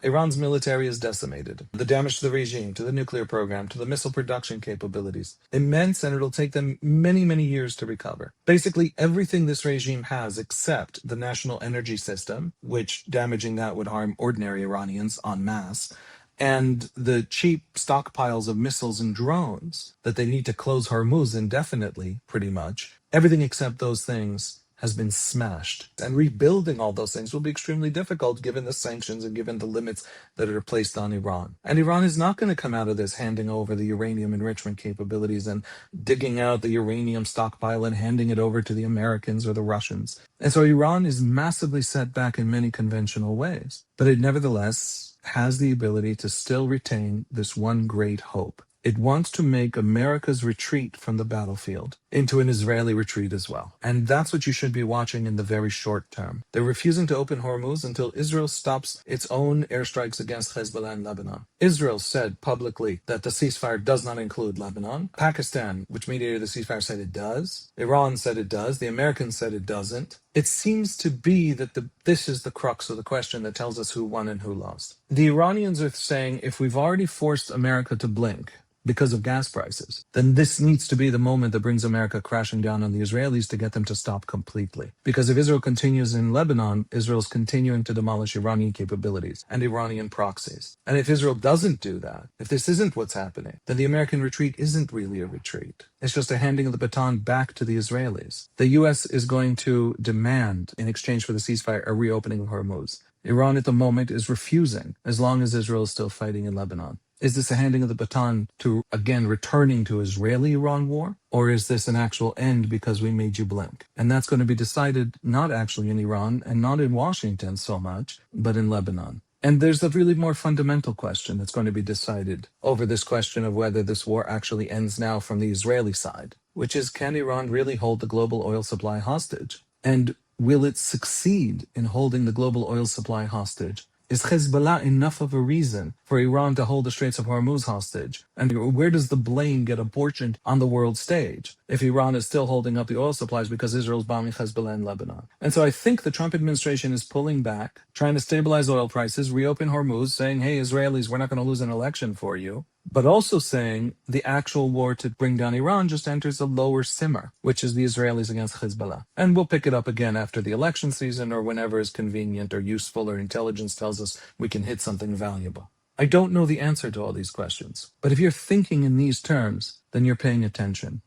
Iran's military is decimated. The damage to the regime, to the nuclear program, to the missile production capabilities, immense, and it'll take them many, many years to recover. Basically, everything this regime has except the national energy system, which damaging that would harm ordinary Iranians en masse, and the cheap stockpiles of missiles and drones that they need to close Hormuz indefinitely, pretty much. Everything except those things has been smashed. And rebuilding all those things will be extremely difficult given the sanctions and given the limits that are placed on Iran. And Iran is not going to come out of this handing over the uranium enrichment capabilities and digging out the uranium stockpile and handing it over to the Americans or the Russians. And so Iran is massively set back in many conventional ways. But it nevertheless has the ability to still retain this one great hope. It wants to make America's retreat from the battlefield into an Israeli retreat as well. And that's what you should be watching in the very short term. They're refusing to open Hormuz until Israel stops its own airstrikes against Hezbollah in Lebanon. Israel said publicly that the ceasefire does not include Lebanon. Pakistan, which mediated the ceasefire, said it does. Iran said it does. The Americans said it doesn't. It seems to be that this is the crux of the question that tells us who won and who lost. The Iranians are saying if we've already forced America to blink because of gas prices, then this needs to be the moment that brings America crashing down on the Israelis to get them to stop completely. Because if Israel continues in Lebanon, Israel's continuing to demolish Iranian capabilities and Iranian proxies. And if Israel doesn't do that, if this isn't what's happening, then the American retreat isn't really a retreat. It's just a handing of the baton back to the Israelis. The U.S. is going to demand, in exchange for the ceasefire, a reopening of Hormuz. Iran at the moment is refusing, as long as Israel is still fighting in Lebanon. Is this a handing of the baton to, again, returning to Israeli-Iran war? Or is this an actual end because we made you blink? And that's going to be decided not actually in Iran and not in Washington so much, but in Lebanon. And there's a really more fundamental question that's going to be decided over this question of whether this war actually ends now from the Israeli side, which is, can Iran really hold the global oil supply hostage? And will it succeed in holding the global oil supply hostage? Is Hezbollah enough of a reason for Iran to hold the Straits of Hormuz hostage? And where does the blame get apportioned on the world stage if Iran is still holding up the oil supplies because Israel's bombing Hezbollah in Lebanon? And so I think the Trump administration is pulling back, trying to stabilize oil prices, reopen Hormuz, saying, hey, Israelis, we're not going to lose an election for you. But also saying the actual war to bring down Iran just enters a lower simmer, which is the Israelis against Hezbollah. And we'll pick it up again after the election season or whenever is convenient or useful or intelligence tells us we can hit something valuable. I don't know the answer to all these questions. But if you're thinking in these terms, then you're paying attention.